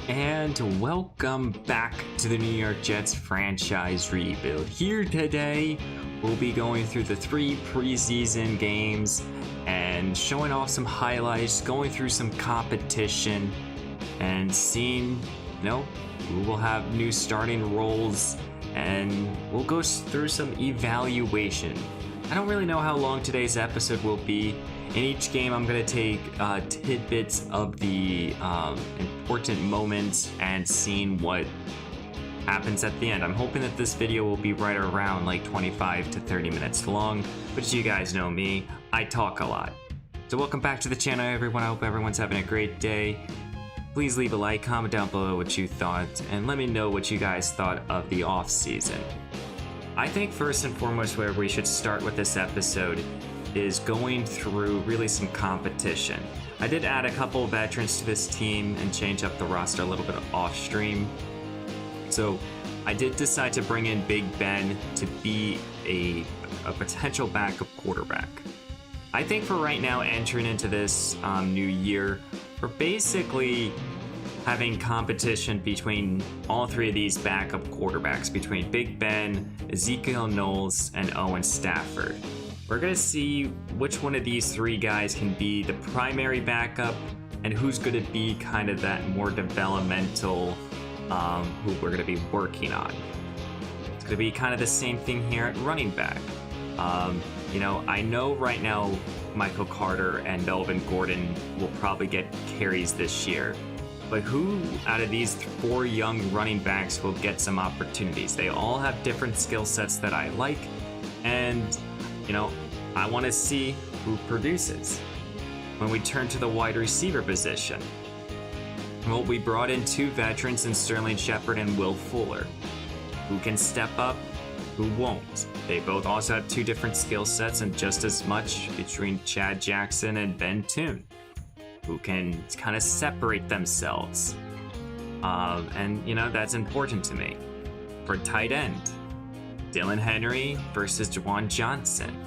And welcome back to the New York Jets franchise rebuild. Here today, we'll be going through the 3 preseason games and showing off some highlights, going through some competition, and seeing, who will have new starting roles, and we'll go through some evaluation. I don't really know how long today's episode will be. In each game, I'm going to take tidbits of the important moments and seeing what happens at the end. I'm hoping that this video will be right around like 25 to 30 minutes long, but as you guys know me, I talk a lot. So welcome back to the channel, everyone. I hope everyone's having a great day. Please leave a like, comment down below what you thought, and let me know what you guys thought of the off season. I think first and foremost where we should start with this episode is going through really some competition. I did add a couple of veterans to this team and change up the roster a little bit off stream. So I did decide to bring in Big Ben to be a potential backup quarterback. I think for right now, entering into this new year, we're basically having competition between all 3 of these backup quarterbacks, between Big Ben, Ezekiel Knowles, and Owen Stafford. We're going to see which one of these 3 guys can be the primary backup and who's going to be kind of that more developmental who we're going to be working on. It's going to be kind of the same thing here at running back. I know right now Michael Carter and Melvin Gordon will probably get carries this year, but who out of these 4 young running backs will get some opportunities? They all have different skill sets that I like, and I want to see who produces. When we turn to the wide receiver position, well, we brought in 2 veterans in Sterling Shepard and Will Fuller. Who can step up, who won't? They both also have 2 different skill sets and just as much between Chad Jackson and Ben Toon, who can kind of separate themselves. That's important to me. For tight end, Dylan Henry versus Juwan Johnson.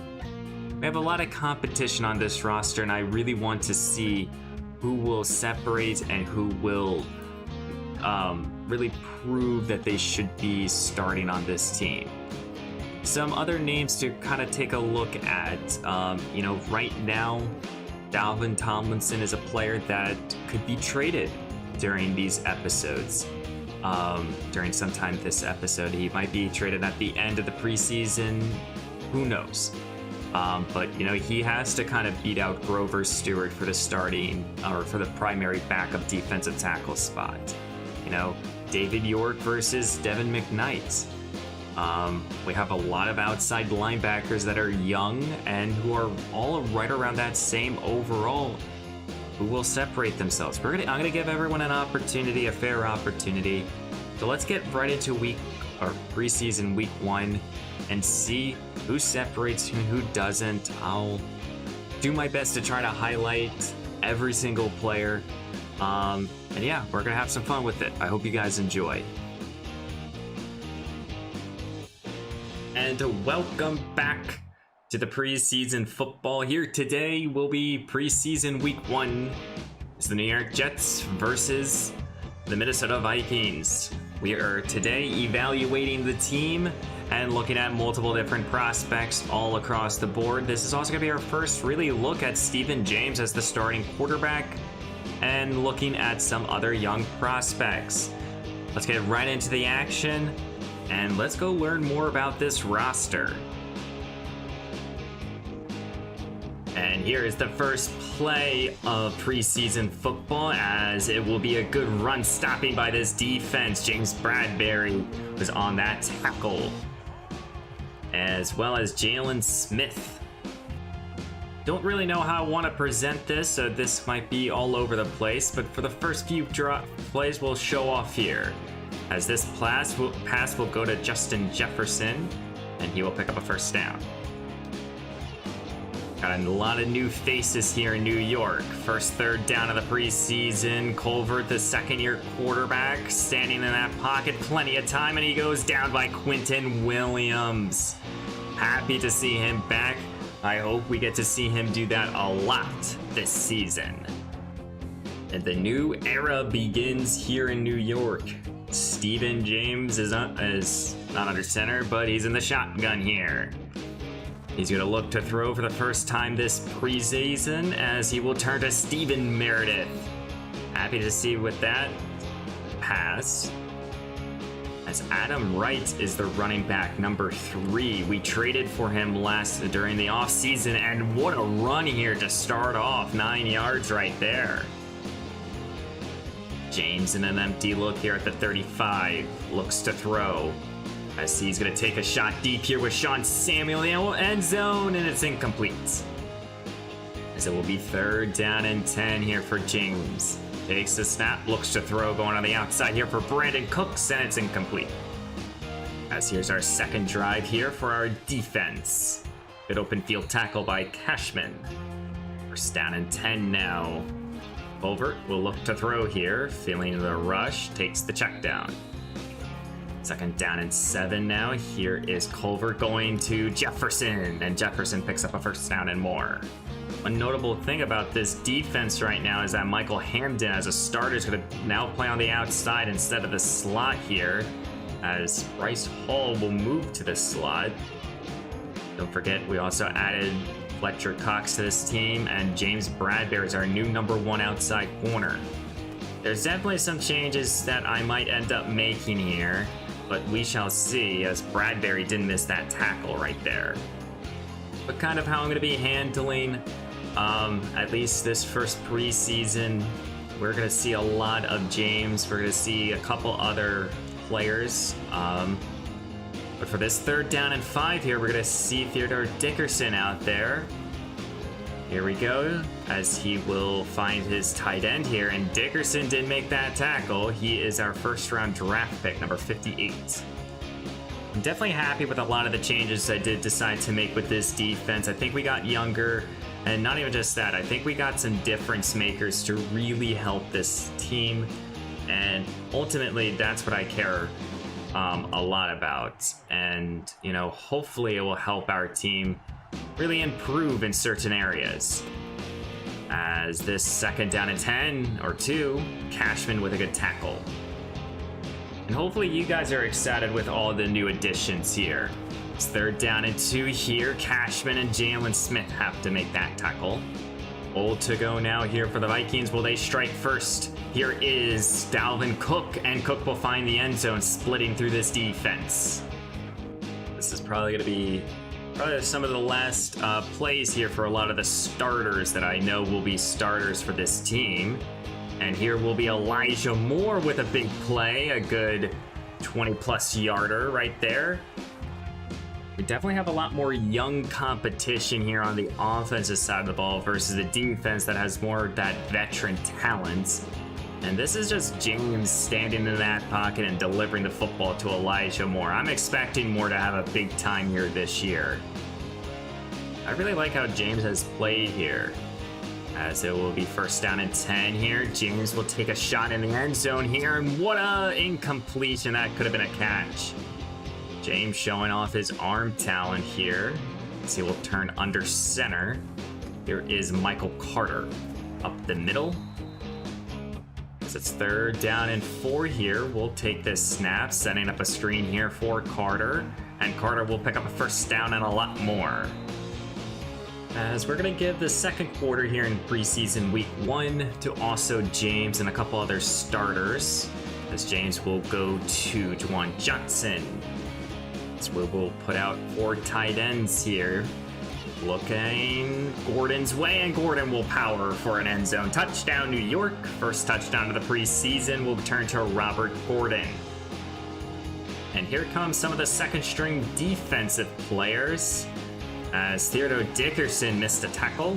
We have a lot of competition on this roster, and I really want to see who will separate and who will really prove that they should be starting on this team. Some other names to kind of take a look at. Right now, Dalvin Tomlinson is a player that could be traded during these episodes. During sometime this episode, he might be traded at the end of the preseason. Who knows? But he has to kind of beat out Grover Stewart for the starting or for the primary backup defensive tackle spot. David York versus Devin McKnight. We have a lot of outside linebackers that are young and who are all right around that same overall, who will separate themselves. I'm gonna give everyone an opportunity, a fair opportunity. So let's get right into preseason week 1 and see who separates and who doesn't. I'll do my best to try to highlight every single player. And yeah, we're gonna have some fun with it. I hope you guys enjoy. And welcome back to the preseason football. Here today will be preseason week 1. It's the New York Jets versus the Minnesota Vikings. We are today evaluating the team and looking at multiple different prospects all across the board. This is also going to be our first really look at Stephen James as the starting quarterback and looking at some other young prospects. Let's get right into the action and let's go learn more about this roster. And here is the first play of preseason football, as it will be a good run stopping by this defense. James Bradbury was on that tackle, as well as Jalen Smith. Don't really know how I want to present this, so this might be all over the place, but for the first few plays we'll show off here, as this pass will go to Justin Jefferson, and he will pick up a first down. Got a lot of new faces here in New York. First third down of the preseason. Colvert, the second-year quarterback, standing in that pocket, plenty of time, and he goes down by Quinton Williams. Happy to see him back. I hope we get to see him do that a lot this season. And the new era begins here in New York. Steven James is not under center, but he's in the shotgun here. He's going to look to throw for the first time this preseason as he will turn to Steven Meredith. Happy to see with that pass. As Adam Wright is the running back number 3. We traded for him during the offseason, and what a run here to start off. 9 yards right there. James in an empty look here at the 35. Looks to throw. As he's going to take a shot deep here with Sean Samuel in the end zone, and it's incomplete. As it will be 3rd down and 10 here for James. Takes the snap, looks to throw, going on the outside here for Brandon Cooks, and it's incomplete. As here's our second drive here for our defense. Good open field tackle by Cashman. 1st down and 10 now. Culver will look to throw here, feeling the rush, takes the check down. 2nd down and 7 now. Here is Culver going to Jefferson, and Jefferson picks up a 1st down and more. One notable thing about this defense right now is that Michael Hamden as a starter is going to now play on the outside instead of the slot here, as Bryce Hall will move to the slot. Don't forget, we also added Fletcher Cox to this team, and James Bradbury is our new number 1 outside corner. There's definitely some changes that I might end up making here, but we shall see, as Bradbury didn't miss that tackle right there. But kind of how I'm going to be handling at least this first preseason, we're going to see a lot of James. We're going to see a couple other players. But for this 3rd down and 5 here, we're going to see Theodore Dickerson out there. Here we go, as he will find his tight end here, and Dickerson did make that tackle. He is our 1st round draft pick, number 58. I'm definitely happy with a lot of the changes I did decide to make with this defense. I think we got younger, and not even just that, I think we got some difference makers to really help this team, and ultimately that's what I care a lot about. And you know, hopefully it will help our team really improve in certain areas. As this 2nd down and 10 or 2, Cashman with a good tackle. And hopefully you guys are excited with all the new additions here. It's 3rd down and 2 here. Cashman and Jalen Smith have to make that tackle. Old to go now here for the Vikings. Will they strike first? Here is Dalvin Cook, and Cook will find the end zone, splitting through this defense. This is probably going to be some of the last plays here for a lot of the starters that I know will be starters for this team. And here will be Elijah Moore with a big play, a good 20-plus yarder right there. We definitely have a lot more young competition here on the offensive side of the ball versus the defense that has more of that veteran talent. And this is just James standing in that pocket and delivering the football to Elijah Moore. I'm expecting Moore to have a big time here this year. I really like how James has played here. As it will be 1st down and 10 here. James will take a shot in the end zone here, and what a incompletion. That could have been a catch. James showing off his arm talent here. As he will turn under center. Here is Michael Carter up the middle. As it's 3rd down and 4 here, we'll take this snap, setting up a screen here for Carter, and Carter will pick up a 1st down and a lot more. As we're going to give the 2nd quarter here in preseason week 1 to also James and a couple other starters, as James will go to Juwan Johnson. So we will put out 4 tight ends here. Looking Gordon's way, and Gordon will power for an end zone touchdown, New York. 1st touchdown of the preseason will turn to Robert Gordon. And here comes some of the 2nd string defensive players, as Theodore Dickerson missed a tackle.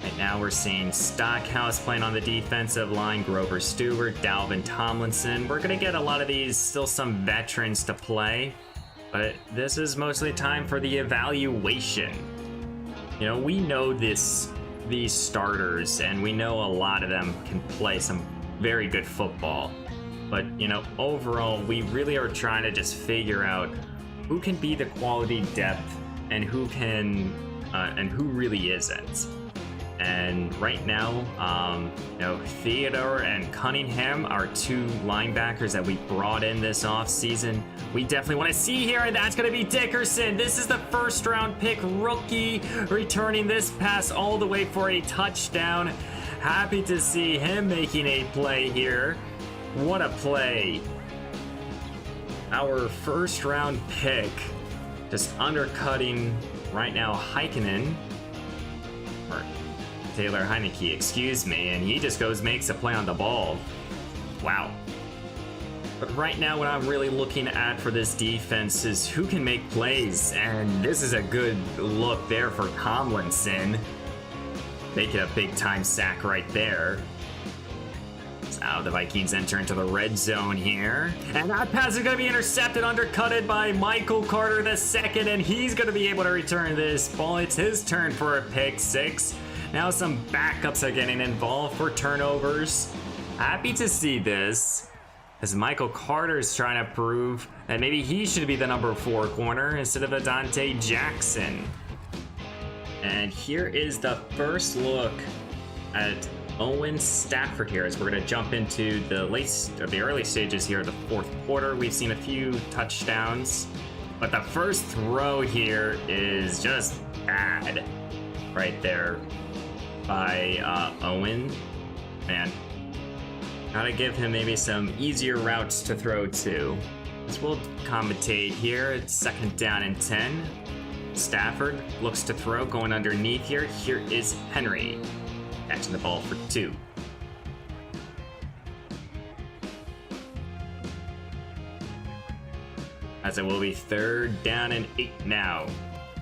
Right now we're seeing Stockhouse playing on the defensive line, Grover Stewart, Dalvin Tomlinson. We're going to get a lot of these, still some veterans to play, but this is mostly time for the evaluation. You know, we know these starters, and we know a lot of them can play some very good football. But, you know, overall, we really are trying to just figure out who can be the quality depth and who can, and who really isn't. And right now, Theodore and Cunningham are two linebackers that we brought in this offseason. We definitely want to see here, and that's going to be Dickerson. This is the first round pick rookie returning this pass all the way for a touchdown. Happy to see him making a play here. What a play. Our first round pick just undercutting right now Heikkinen, or Taylor Heineke, excuse me, and he just makes a play on the ball. Wow. But right now what I'm really looking at for this defense is who can make plays, and this is a good look there for Tomlinson. Making a big time sack right there. Now the Vikings enter into the red zone here. And that pass is going to be intercepted, undercutted by Michael Carter II, and he's going to be able to return this ball. It's his turn for a pick six. Now some backups are getting involved for turnovers. Happy to see this, as Michael Carter's trying to prove that maybe he should be the number 4 corner instead of Adante Jackson. And here is the first look at Owen Stafford here, as we're going to jump into the early stages here of the fourth quarter. We've seen a few touchdowns, but the first throw here is just bad right there by Owen. Man, gotta give him maybe some easier routes to throw to. As we'll commentate here, it's 2nd down and 10. Stafford looks to throw, going underneath here. Here is Henry, catching the ball for 2. As it will be 3rd down and 8 now.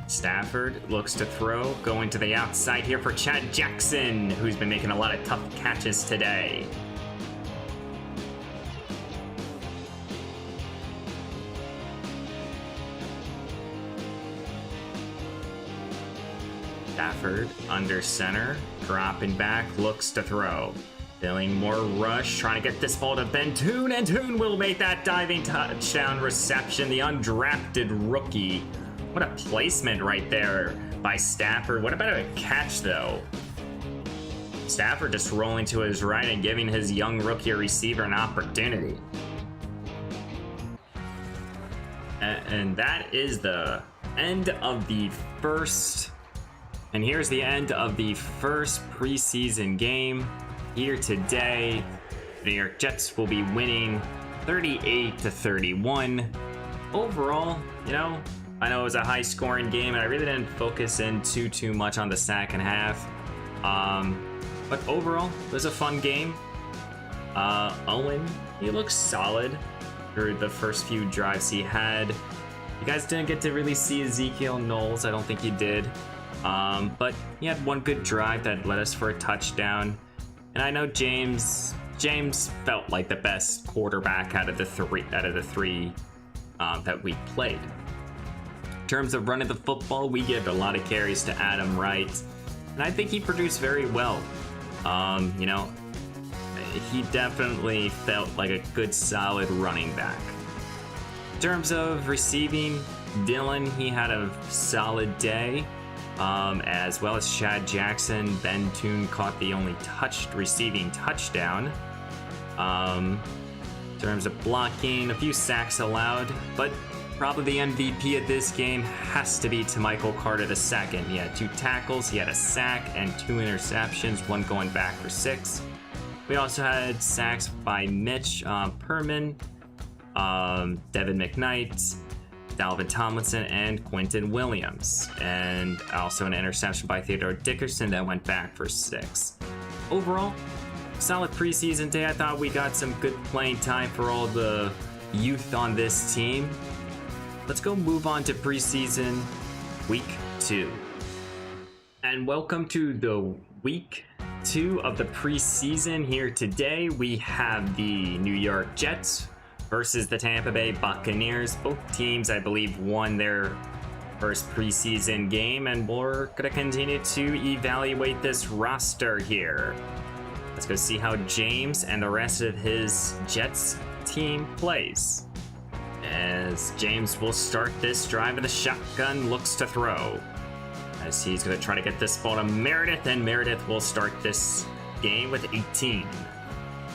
Stafford looks to throw, going to the outside here for Chad Jackson, who's been making a lot of tough catches today. Stafford under center, dropping back, looks to throw. Feeling more rush, trying to get this ball to Ben Toon, and Toon will make that diving touchdown reception, the undrafted rookie. What a placement right there by Stafford. What about a catch, though? Stafford just rolling to his right and giving his young rookie receiver an opportunity. And that is the end of the first... And here's the end of the first preseason game here today. The New York Jets will be winning 38-31. Overall, I know it was a high scoring game and I really didn't focus in too much on the second half. But overall, it was a fun game. Owen, he looks solid through the first few drives he had. You guys didn't get to really see Ezekiel Knowles. I don't think you did. But he had one good drive that led us for a touchdown. And I know James felt like the best quarterback out of the three that we played. In terms of running the football, we give a lot of carries to Adam Wright, and I think he produced very well. He definitely felt like a good, solid running back. In terms of receiving, Dylan, he had a solid day. As well as Chad Jackson. Ben Toon caught the only receiving touchdown. In terms of blocking, a few sacks allowed, but probably the MVP of this game has to be to Michael Carter II. He had 2 tackles, he had a sack, and 2 interceptions, one going back for 6. We also had sacks by Mitch Perman, Devin McKnight, Dalvin Tomlinson, and Quentin Williams, and also an interception by Theodore Dickerson that went back for 6. Overall, solid preseason day. I thought we got some good playing time for all the youth on this team. Let's go move on to preseason week 2. And welcome to the week 2 of the preseason. Here today we have the New York Jets versus the Tampa Bay Buccaneers. Both teams, I believe, won their first preseason game, and we're going to continue to evaluate this roster here. Let's go see how James and the rest of his Jets team plays. As James will start this drive in the shotgun, looks to throw. as he's going to try to get this ball to Meredith, and Meredith will start this game with 18.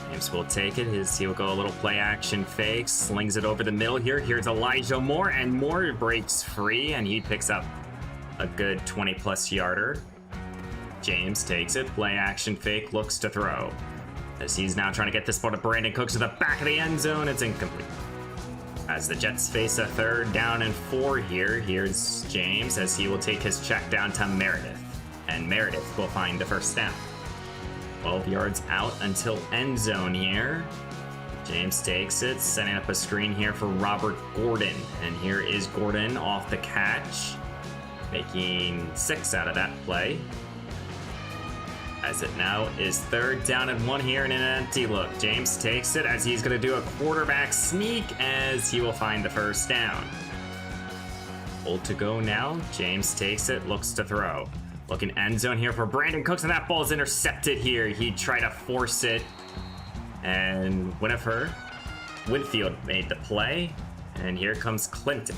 James will take it. He will go a little play action fake, slings it over the middle here. Here's Elijah Moore, and Moore breaks free, and he picks up a good 20-plus yarder. James takes it, play action fake, looks to throw. As he's now trying to get this ball to Brandon Cooks to the back of the end zone, it's incomplete. As the Jets face a 3rd down and 4 here, here's James as he will take his check down to Meredith. And Meredith will find the 1st down. 12 yards out until end zone here. James takes it, setting up a screen here for Robert Gordon. And here is Gordon off the catch, making 6 out of that play. As it now is 3rd down and 1 here in an empty look. James takes it as he's going to do a quarterback sneak as he will find the 1st down. Full to go now. James takes it, looks to throw. Looking end zone here for Brandon Cooks, and that ball is intercepted here. He tried to force it, and Winfield made the play, and here comes Clinton.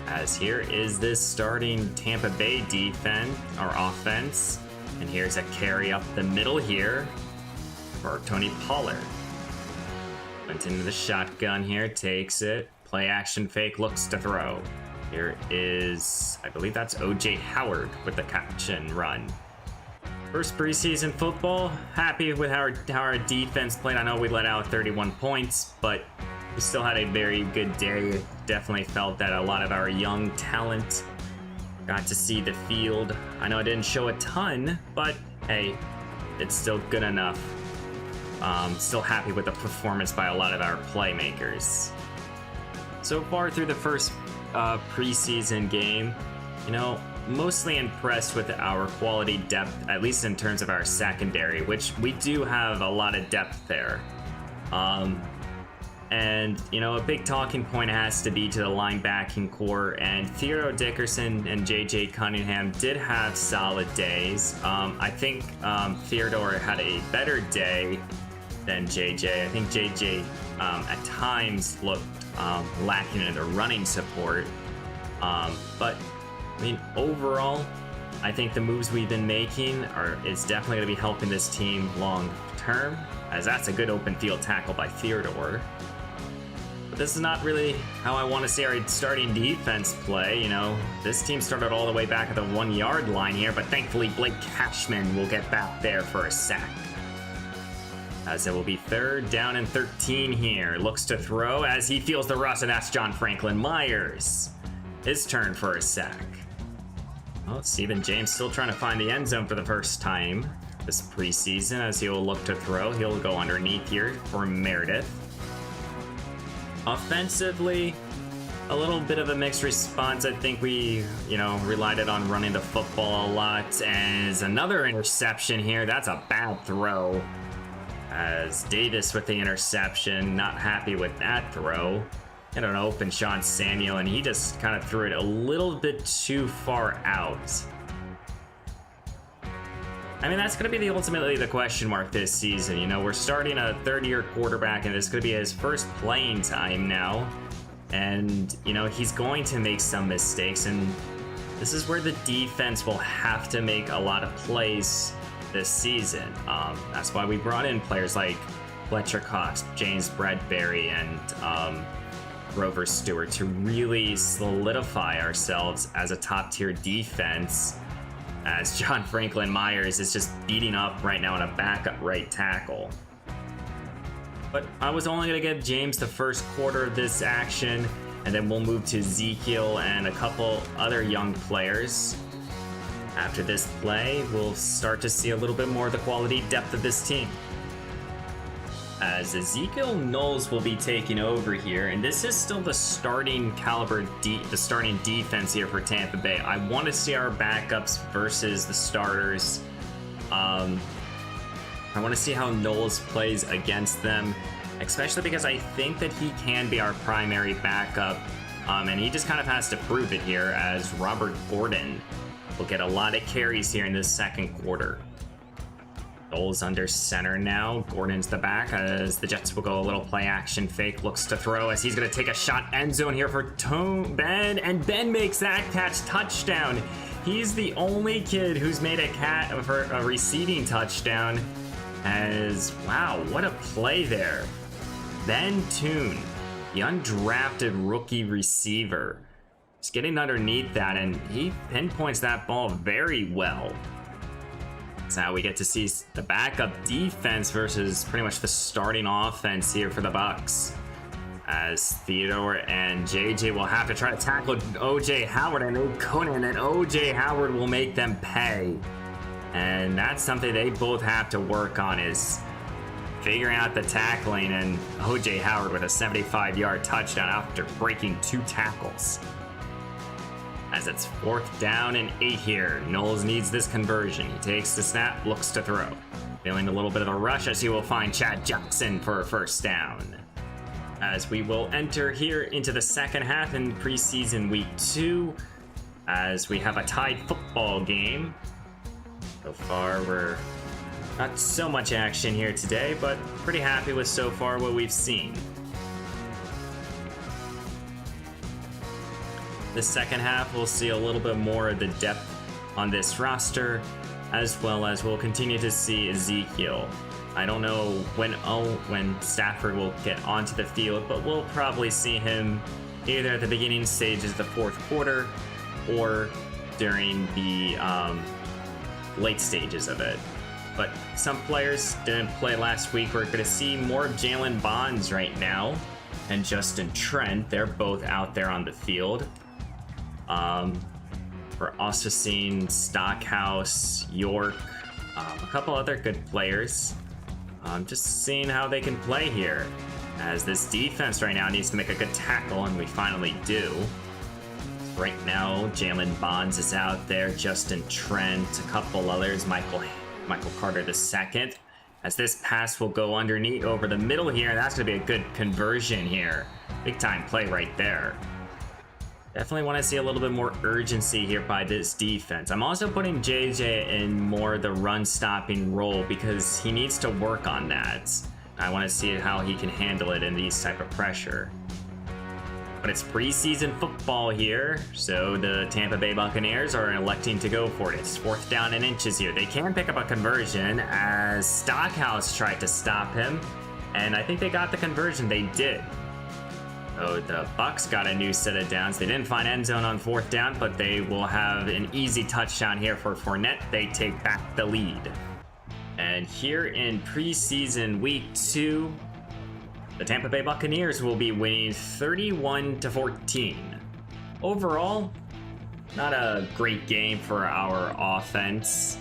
As here is this starting Tampa Bay defense, or offense. And here's a carry up the middle here for Tony Pollard. Went into the shotgun here, takes it. Play action fake, looks to throw. Here is, I believe that's O.J. Howard with the catch and run. First preseason football, happy with how our defense played. I know we let out 31 points, but we still had a very good day. Definitely felt that a lot of our young talent got to see the field. I know I didn't show a ton, but hey, it's still good enough. Still happy with the performance by a lot of our playmakers. So far through the first preseason game, mostly impressed with our quality depth, at least in terms of our secondary, which we do have a lot of depth there. And, a big talking point has to be to the linebacking core, and Theodore Dickerson and J.J. Cunningham did have solid days. I think Theodore had a better day than J.J. I think J.J. At times looked lacking in the running support. But, overall, I think the moves we've been making is definitely going to be helping this team long term, as that's a good open field tackle by Theodore. But this is not really how I want to see our starting defense play. This team started all the way back at the 1-yard line here, but thankfully Blake Cashman will get back there for a sack. As it will be 3rd down and 13 here. Looks to throw as he feels the rush, and that's John Franklin Myers. His turn for a sack. Well, Stephen James still trying to find the end zone for the first time this preseason, as he will look to throw. He'll go underneath here for Meredith. Offensively, a little bit of a mixed response. I think we, relied on running the football a lot. As another interception here, that's a bad throw. As Davis with the interception, not happy with that throw. Hit an open Sean Samuel, and he just kind of threw it a little bit too far out. That's going to be ultimately the question mark this season. We're starting a 3rd-year quarterback, and it's going to be his first playing time now. And, he's going to make some mistakes, and this is where the defense will have to make a lot of plays this season. That's why we brought in players like Fletcher Cox, James Bradbury, and Grover Stewart to really solidify ourselves as a top-tier defense, as John Franklin Myers is just beating up right now on a backup right tackle. But I was only going to give James the first quarter of this action, and then we'll move to Ezekiel and a couple other young players. After this play, we'll start to see a little bit more of the quality depth of this team. As Ezekiel Knowles will be taking over here, and this is still the starting caliber, the starting defense here for Tampa Bay. I want to see our backups versus the starters. I want to see how Knowles plays against them, especially because I think that he can be our primary backup, and he just kind of has to prove it here, as Robert Gordon will get a lot of carries here in this second quarter. Knowles under center now. Gordon's the back as the Jets will go a little play action fake. Looks to throw as he's going to take a shot end zone here for Ben. And Ben makes that catch. Touchdown. he's the only kid who's made a receiving touchdown. Wow, what a play there. Ben Toon, the undrafted rookie receiver, just getting underneath that, and he pinpoints that ball very well. So now we get to see the backup defense versus pretty much the starting offense here for the Bucks, as Theodore and JJ will have to try to tackle OJ Howard, and they couldn't, and OJ Howard will make them pay. And that's something they both have to work on, is figuring out the tackling, and OJ Howard with a 75-yard touchdown after breaking 2 tackles. As it's 4th down and 8 here, Knowles needs this conversion. He takes the snap, looks to throw. Feeling a little bit of a rush as he will find Chad Jackson for a 1st down. As we will enter here into the second half in preseason week 2, as we have a tied football game. So far, we're not so much action here today, but pretty happy with so far what we've seen. The second half, we'll see a little bit more of the depth on this roster, as well as we'll continue to see Ezekiel. I don't know when Stafford will get onto the field, but we'll probably see him either at the beginning stages of the 4th quarter or during the late stages of it. But some players didn't play last week. We're going to see more of Jalen Bonds right now and Justin Trent. They're both out there on the field. We're also seeing Stockhouse, York, a couple other good players. Just seeing how they can play here, as this defense right now needs to make a good tackle, and we finally do. Right now, Jalen Bonds is out there, Justin Trent, a couple others, Michael Carter II. As this pass will go underneath over the middle here, and that's going to be a good conversion here. Big time play right there. Definitely want to see a little bit more urgency here by this defense. I'm also putting JJ in more the run-stopping role because he needs to work on that. I want to see how he can handle it in these type of pressure. But it's preseason football here, so the Tampa Bay Buccaneers are electing to go for it. It's 4th down and inches here. They can pick up a conversion as Stockhouse tried to stop him, and I think they got the conversion. They did. So the Bucks got a new set of downs. They didn't find end zone on 4th down, but they will have an easy touchdown here for Fournette. They take back the lead. And here in preseason week 2, the Tampa Bay Buccaneers will be winning 31-14. Overall, not a great game for our offense.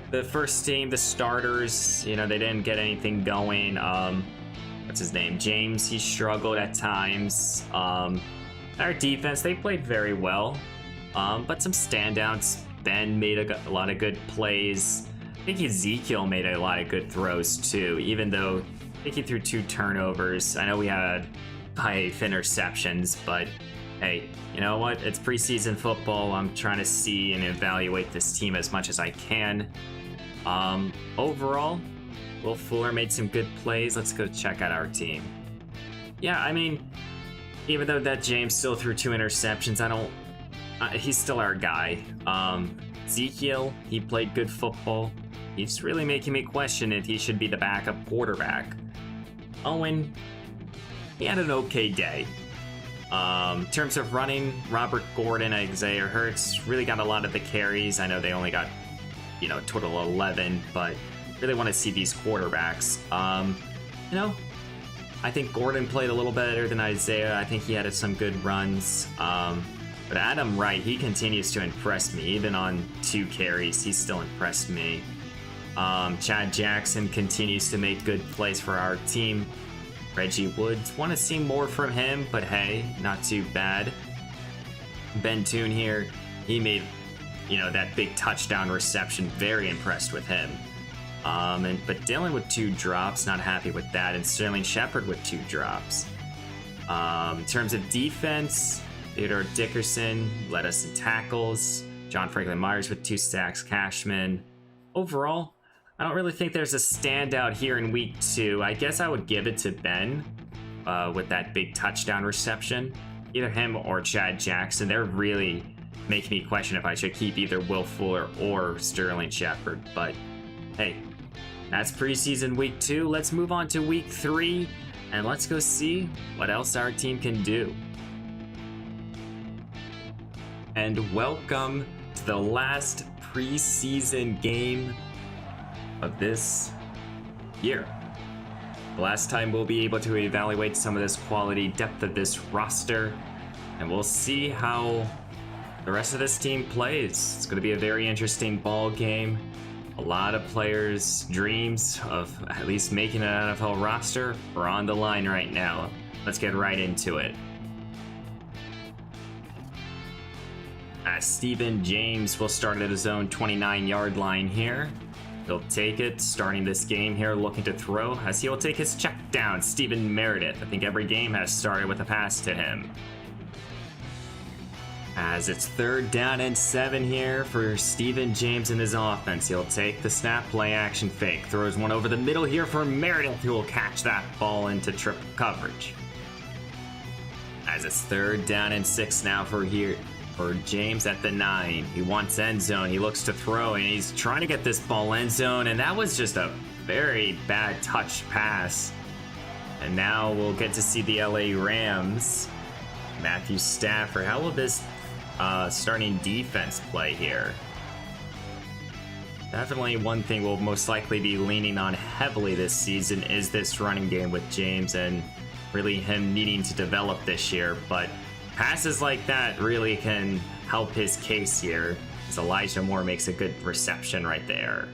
The first team, the starters, they didn't get anything going. What's his name? James, he struggled at times. Our defense, they played very well, but some standouts. Ben made a lot of good plays. I think Ezekiel made a lot of good throws too, even though I think he threw 2 turnovers. I know we had 5 interceptions, but hey, you know what? It's preseason football. I'm trying to see and evaluate this team as much as I can. Overall, Will Fuller made some good plays. Let's go check out our team. Yeah, I mean, even though that James still threw 2 interceptions, he's still our guy. Ezekiel, he played good football. He's really making me question if he should be the backup quarterback. Owen, he had an okay day. In terms of running, Robert Gordon, Isaiah Hurts really got a lot of the carries. I know they only got, a total of 11, but really want to see these quarterbacks. I think Gordon played a little better than Isaiah. I think he had some good runs. But Adam Wright, he continues to impress me. Even on 2 carries, he's still impressed me. Chad Jackson continues to make good plays for our team. Reggie Woods, want to see more from him, but hey, not too bad. Ben Toon here, he made, that big touchdown reception. Very impressed with him. But Dylan with 2 drops, not happy with that, and Sterling Shepard with 2 drops. In terms of defense, Theodore Dickerson led us in tackles. John Franklin Myers with 2 sacks. Cashman. Overall, I don't really think there's a standout here in week 2. I guess I would give it to Ben with that big touchdown reception. either him or Chad Jackson. They're really making me question if I should keep either Will Fuller or Sterling Shepard. But hey, that's preseason week 2. Let's move on to week 3 and let's go see what else our team can do. And welcome to the last preseason game of this year. The last time we'll be able to evaluate some of this quality depth of this roster, and we'll see how the rest of this team plays. It's going to be a very interesting ball game. A lot of players' dreams of at least making an NFL roster are on the line right now. Let's get right into it. As Steven James will start at his own 29-yard line here. He'll take it, starting this game here, looking to throw, as he'll take his check down. Steven Meredith, I think every game has started with a pass to him. As it's 3rd down and 7 here for Steven James and his offense. He'll take the snap, play action fake, throws one over the middle here for Meredith, who will catch that ball into triple coverage. As it's 3rd down and 6 now for James at the 9. He wants end zone. He looks to throw, and he's trying to get this ball end zone, and that was just a very bad touch pass. And now we'll get to see the Larrbearxd. Matthew Stafford. How will this starting defense play here? Definitely one thing we'll most likely be leaning on heavily this season is this running game with James, and really him needing to develop this year. But passes like that really can help his case here, as Elijah Moore makes a good reception right there.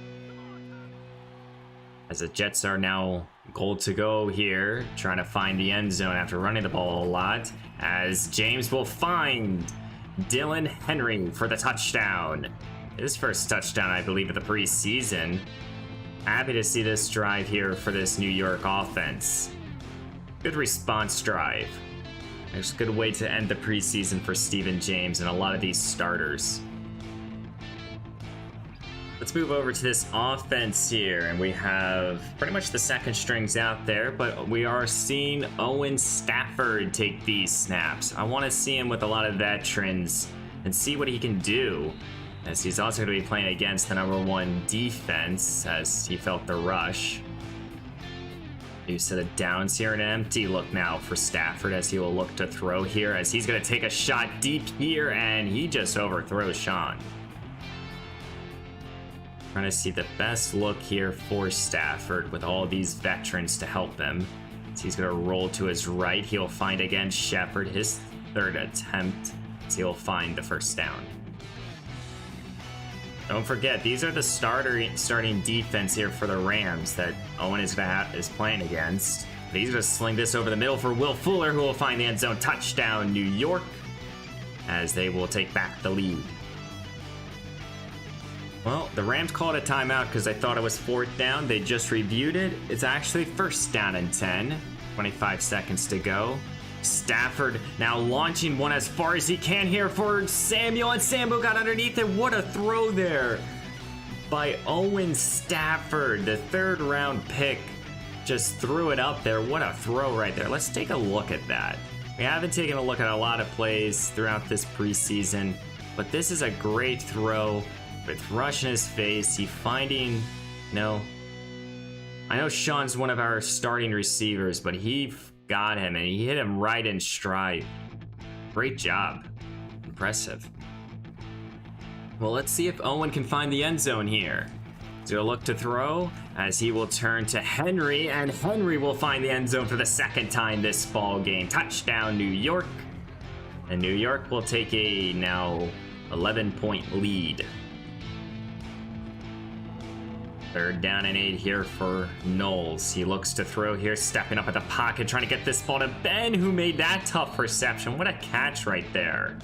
As the Jets are now goal to go here, trying to find the end zone after running the ball a lot, as James will find Dylan Henry for the touchdown. His first touchdown, I believe, of the preseason. Happy to see this drive here for this New York offense. Good response drive. It's a good way to end the preseason for Steven James and a lot of these starters. Let's move over to this offense here, and we have pretty much the second strings out there, but we are seeing Owen Stafford take these snaps. I want to see him with a lot of veterans and see what he can do, as he's also going to be playing against the #1 defense, as he felt the rush. New set of downs here, an empty look now for Stafford, as he will look to throw here, as he's going to take a shot deep here, and he just overthrows Sean. Trying to see the best look here for Stafford with all these veterans to help him. So he's going to roll to his right. He'll find again Shepard, his 3rd attempt. So he'll find the first down. Don't forget, these are the starting defense here for the Rams that Owen is playing against. But he's going to sling this over the middle for Will Fuller, who will find the end zone. Touchdown, New York, as they will take back the lead. Well, the Rams called a timeout because they thought it was 4th down. They just reviewed it. It's actually 1st down and 10. 25 seconds to go. Stafford now launching one as far as he can here for Samuel, and Samuel got underneath it. What a throw there by Owen Stafford. The 3rd round pick just threw it up there. What a throw right there. Let's take a look at that. We haven't taken a look at a lot of plays throughout this preseason, but this is a great throw with rush in his face. He finding, I know Sean's one of our starting receivers, but he got him, and he hit him right in stride. Great job. Impressive. Well, let's see if Owen can find the end zone here. He's going to look to throw, as he will turn to Henry, and Henry will find the end zone for the 2nd time this ball game. Touchdown, New York. And New York will take a now 11-point lead. 3rd down and 8 here for Knowles. He looks to throw here, stepping up at the pocket, trying to get this ball to Ben, who made that tough reception. What a catch right there.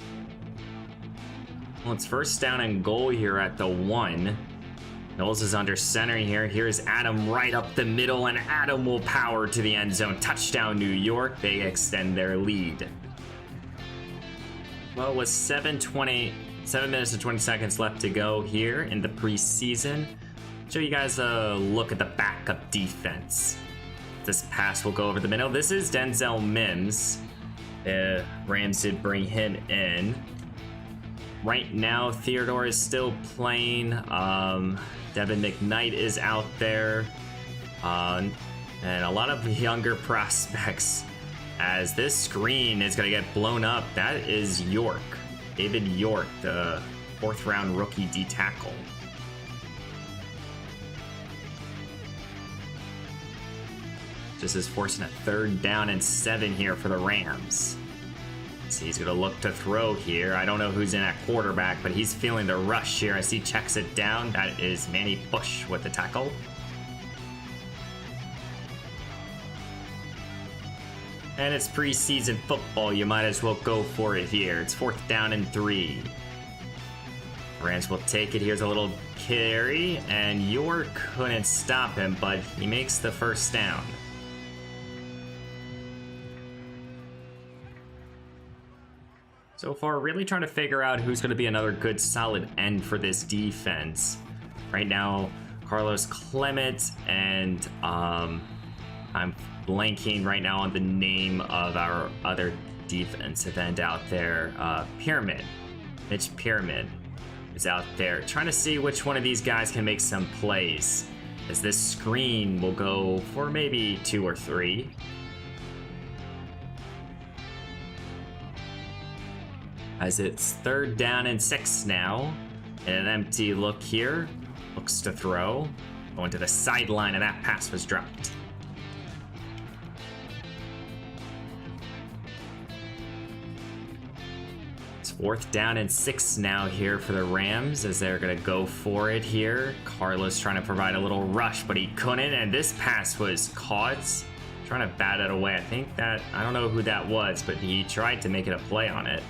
Well, it's 1st down and goal here at the 1. Knowles is under center here. Here's Adam right up the middle, and Adam will power to the end zone. Touchdown, New York. They extend their lead. Well, with 7 minutes and 20 seconds left to go here in the preseason, show you guys a look at the backup defense. This pass will go over the middle. This is Denzel Mims. The Rams did bring him in. Right now, Theodore is still playing. Devin McKnight is out there. And a lot of younger prospects. As this screen is going to get blown up, that is York. David York, the 4th round rookie D tackle. Just is forcing a 3rd down and 7 here for the Rams. So he's going to look to throw here. I don't know who's in at quarterback, but he's feeling the rush here as he checks it down. That is Manny Bush with the tackle. And it's preseason football. You might as well go for it here. It's 4th down and 3. Rams will take it. Here's a little carry, and York couldn't stop him, but he makes the 1st down. So far, really trying to figure out who's going to be another good solid end for this defense. Right now, Carlos Clement and I'm blanking right now on the name of our other defensive end out there. Mitch Pyramid is out there trying to see which one of these guys can make some plays. As this screen will go for maybe 2 or 3. As it's 3rd down and 6 now. And an empty look here. Looks to throw. Going to the sideline, and that pass was dropped. It's 4th down and 6 now here for the Rams as they're going to go for it here. Carlos trying to provide a little rush, but he couldn't. And this pass was caught. Trying to bat it away. I don't know who that was, but he tried to make it a play on it.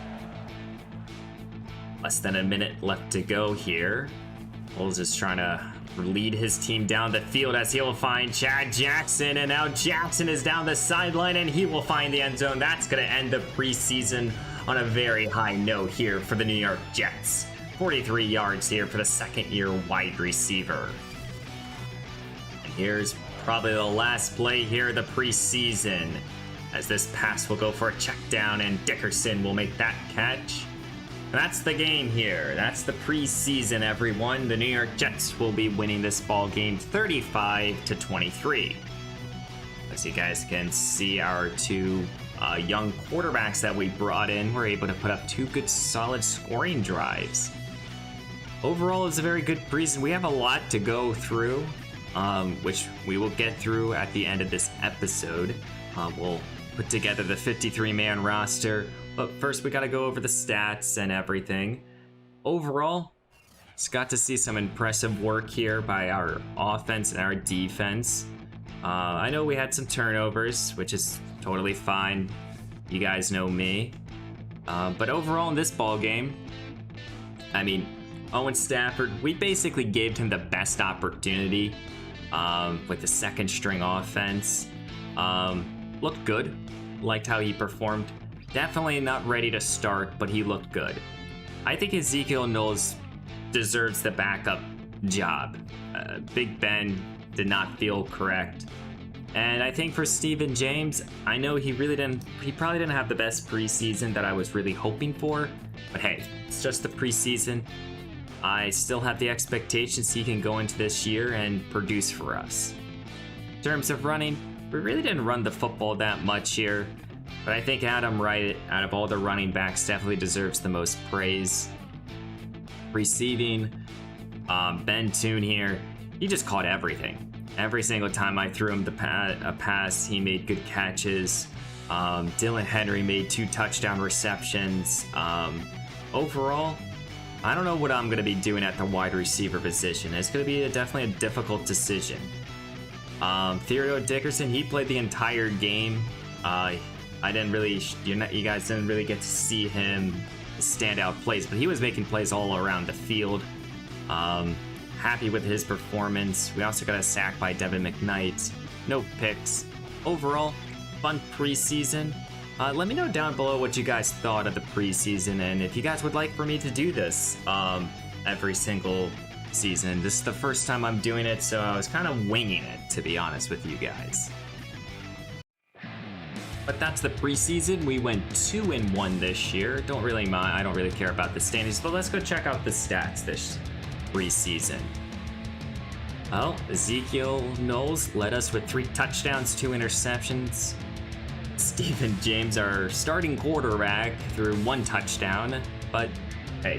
Less than a minute left to go here. Bulls is trying to lead his team down the field as he'll find Chad Jackson. And now Jackson is down the sideline and he will find the end zone. That's going to end the preseason on a very high note here for the New York Jets. 43 yards here for the 2nd-year wide receiver. And here's probably the last play here of the preseason. As this pass will go for a check down and Dickerson will make that catch. That's the game here. That's the preseason, everyone. The New York Jets will be winning this ball game 35-23. As you guys can see, our 2 young quarterbacks that we brought in were able to put up 2 good solid scoring drives. Overall, it's a very good preseason. We have a lot to go through, which we will get through at the end of this episode. We'll put together the 53-man roster. But first, we got to go over the stats and everything. Overall, just got to see some impressive work here by our offense and our defense. I know we had some turnovers, which is totally fine. You guys know me. But overall in this ball game, Owen Stafford, we basically gave him the best opportunity with the 2nd string offense. Looked good. Liked how he performed. Definitely not ready to start, but he looked good. I think Ezekiel Knowles deserves the backup job. Big Ben did not feel correct. And I think for Steven James, I know he probably didn't have the best preseason that I was really hoping for. But hey, it's just the preseason. I still have the expectations he can go into this year and produce for us. In terms of running, we really didn't run the football that much here. But I think Adam Wright, out of all the running backs, definitely deserves the most praise. Receiving, Ben Toon here, he just caught everything. Every single time I threw him a pass, he made good catches. Dylan Henry made 2 touchdown receptions. Overall, I don't know what I'm going to be doing at the wide receiver position. It's going to be definitely a difficult decision. Theodore Dickerson, he played the entire game. You guys didn't really get to see him standout plays, but he was making plays all around the field. Happy with his performance. We also got a sack by Devin McKnight. No picks. Overall, fun preseason. Let me know down below what you guys thought of the preseason, and if you guys would like for me to do this every single season. This is the first time I'm doing it, so I was kind of winging it, to be honest with you guys. But that's the preseason. We went 2-1 this year. Don't really mind. I don't really care about the standings, but let's go check out the stats this preseason. Well, Ezekiel Knowles led us with 3 touchdowns, 2 interceptions. Stephen James, our starting quarterback, threw 1 touchdown. But hey,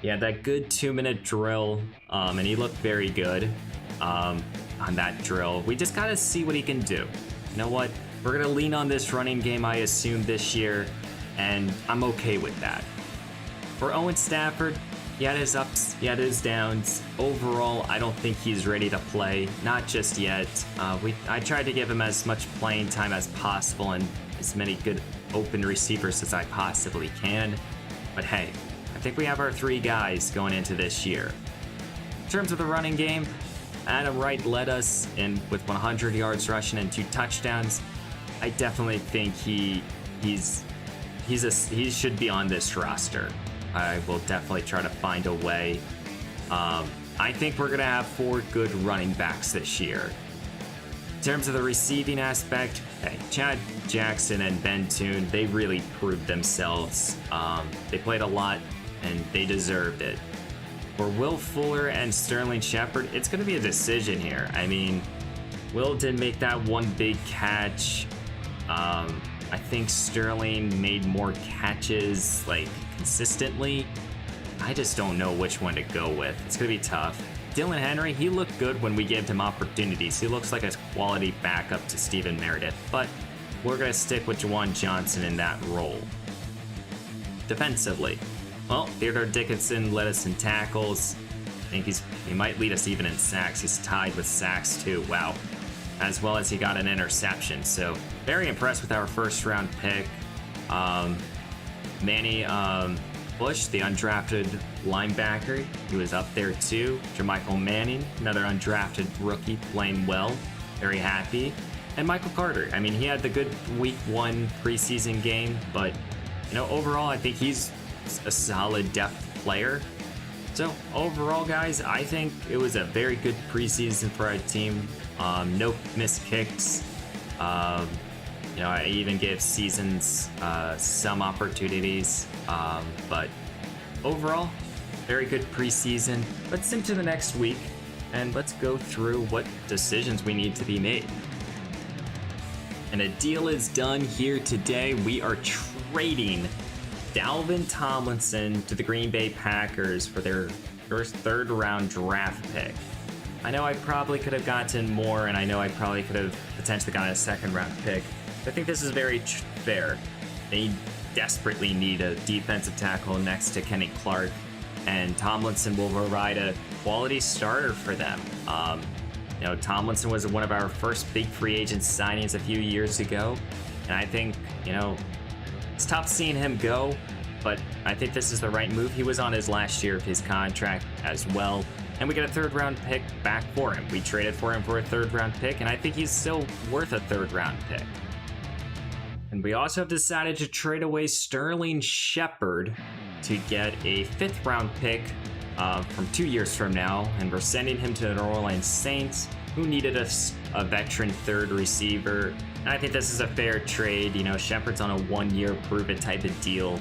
he had that good 2-minute drill, and he looked very good on that drill. We just gotta see what he can do. You know what? We're going to lean on this running game, I assume, this year, and I'm okay with that. For Owen Stafford, he had his ups, he had his downs. Overall, I don't think he's ready to play, not just yet. I tried to give him as much playing time as possible and as many good open receivers as I possibly can. But hey, I think we have our 3 guys going into this year. In terms of the running game, Adam Wright led us in with 100 yards rushing and 2 touchdowns. I definitely think he should be on this roster. I will definitely try to find a way. I think we're gonna have 4 good running backs this year. In terms of the receiving aspect, hey, Chad Jackson and Ben Toon, they really proved themselves. They played a lot and they deserved it. For Will Fuller and Sterling Shepard, it's gonna be a decision here. I mean, Will did make that 1 big catch. I think Sterling made more catches, like, consistently. I just don't know which one to go with. It's gonna be tough. Dylan Henry, he looked good when we gave him opportunities. He looks like a quality backup to Steven Meredith, but we're gonna stick with Juwan Johnson in that role. Defensively, well, Theodore Dickinson led us in tackles. I think he might lead us even in sacks. He's tied with sacks too. Wow. As well as he got an interception. So very impressed with our 1st-round pick. Manny Bush, the undrafted linebacker, he was up there too. Jermichael Manning, another undrafted rookie, playing well. Very happy. And Michael Carter. I mean, he had the good week 1 preseason game, but you know, overall, I think he's a solid depth player. So overall, guys, I think it was a very good preseason for our team. No missed kicks. You know, I even gave Seasons some opportunities. But overall, very good preseason. Let's into the next week and let's go through what decisions we need to be made. And a deal is done here today. We are trading Dalvin Tomlinson to the Green Bay Packers for their first 3rd-round draft pick. I know I probably could have gotten more, and I know I probably could have potentially gotten a 2nd-round pick. I think this is very fair. They desperately need a defensive tackle next to Kenny Clark, and Tomlinson will provide a quality starter for them. You know, Tomlinson was one of our first big free agent signings a few years ago, and I think, you know, it's tough seeing him go, but I think this is the right move. He was on his last year of his contract as well, and we get a 3rd-round pick back for him. We traded for him for a 3rd-round pick, and I think he's still worth a 3rd-round pick. And we also have decided to trade away Sterling Shepard to get a 5th-round pick from 2 years from now, and we're sending him to the New Orleans Saints, who needed a veteran 3rd receiver. And I think this is a fair trade. You know, Shepard's on a 1-year prove-it type of deal.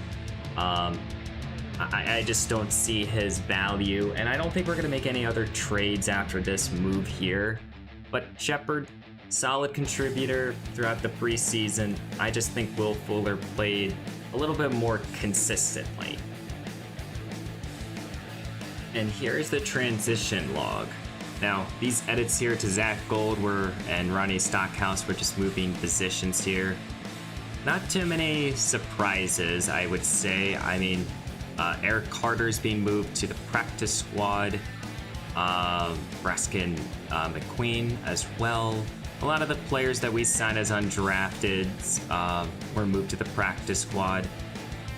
I just don't see his value, and I don't think we're going to make any other trades after this move here. But Shepard, solid contributor throughout the preseason. I just think Will Fuller played a little bit more consistently. And here's the transition log. Now, these edits here to Zach Gold and Ronnie Stockhouse were just moving positions here. Not too many surprises, I would say. I mean, Eric Carter's being moved to the practice squad. Raskin McQueen as well. A lot of the players that we signed as undrafted were moved to the practice squad.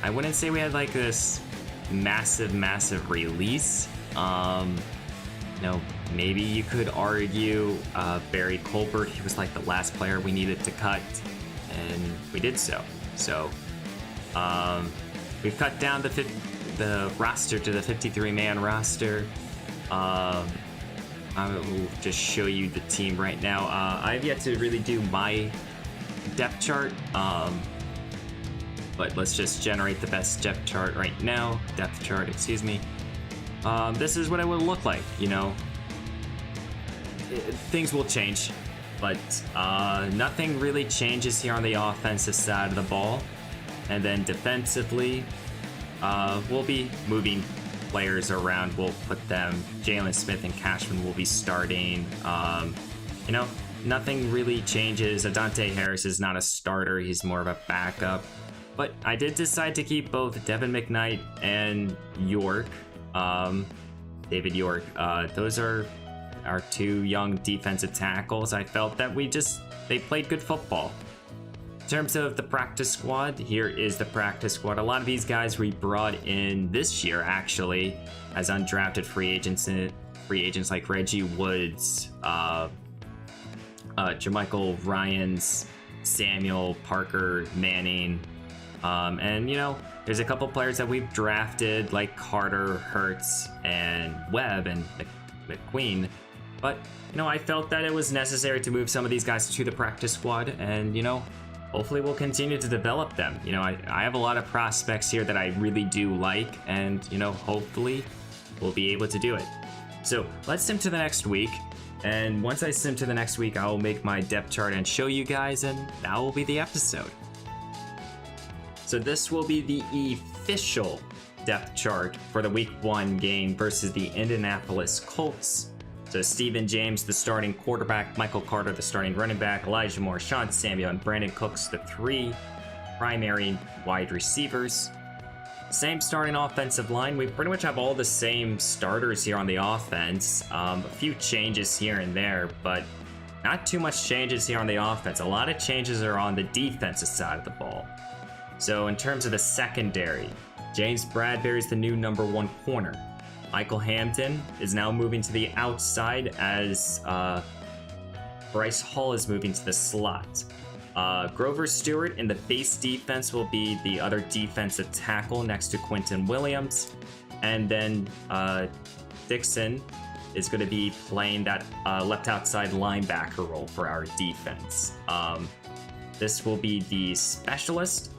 I wouldn't say we had like this massive release. You know, maybe you could argue Barry Colbert, he was like the last player we needed to cut, and we did so. So we've cut down the roster to the 53-man roster. I will just show you the team right now. I've yet to really do my depth chart. But let's just generate the best depth chart right now. Depth chart, excuse me. This is what it would look like, you know. Things will change, but nothing really changes here on the offensive side of the ball. And then defensively, we'll be moving players around. We'll put them, Jalen Smith and Cashman will be starting. You know, nothing really changes. Adante Harris is not a starter. He's more of a backup. But I did decide to keep both Devin McKnight and York, David York. Those are our two young defensive tackles. I felt that they played good football. In terms of the practice squad, here is the practice squad. A lot of these guys we brought in this year, actually, as undrafted free agents like Reggie Woods, Jermichael Ryans, Samuel, Parker, Manning, and, you know, there's a couple players that we've drafted like Carter, Hurts, and Webb, and McQueen. But, you know, I felt that it was necessary to move some of these guys to the practice squad, and, you know, hopefully we'll continue to develop them. You know, I have a lot of prospects here that I really do like, and, you know, hopefully we'll be able to do it. So let's sim to the next week. And once I sim to the next week, I will make my depth chart and show you guys, and that will be the episode. So this will be the official depth chart for the week 1 game versus the Indianapolis Colts. So Stephen James, the starting quarterback, Michael Carter, the starting running back, Elijah Moore, Sean Samuel, and Brandon Cooks, the 3 primary wide receivers. Same starting offensive line. We pretty much have all the same starters here on the offense. A few changes here and there, but not too much changes here on the offense. A lot of changes are on the defensive side of the ball. So in terms of the secondary, James Bradbury is the new number 1 corner. Michael Hampton is now moving to the outside as Bryce Hall is moving to the slot. Grover Stewart in the base defense will be the other defensive tackle next to Quentin Williams. And then Dixon is going to be playing that left outside linebacker role for our defense. This will be the specialist.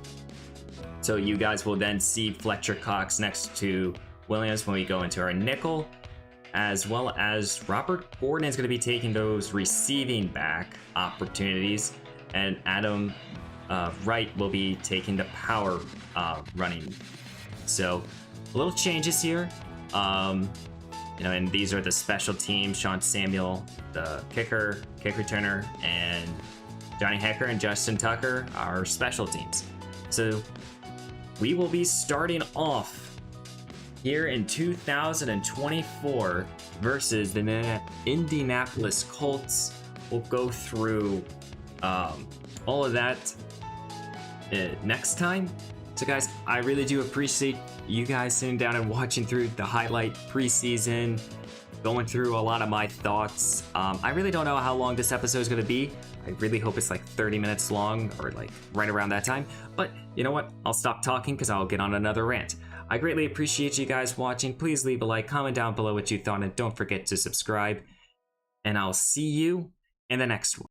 So you guys will then see Fletcher Cox next to Williams when we go into our nickel, as well as Robert Gordon is going to be taking those receiving back opportunities, and Adam Wright will be taking the power running. So little changes here. You know, and these are the special teams: Sean Samuel, the kick returner, and Johnny Hecker and Justin Tucker are special teams. So we will be starting off here in 2024 versus the Indianapolis Colts. We'll go through all of that next time. So guys, I really do appreciate you guys sitting down and watching through the highlight preseason, going through a lot of my thoughts. I really don't know how long this episode is going to be. I really hope it's like 30 minutes long, or like right around that time. But you know what? I'll stop talking because I'll get on another rant. I greatly appreciate you guys watching. Please leave a like, comment down below what you thought, and don't forget to subscribe. And I'll see you in the next one.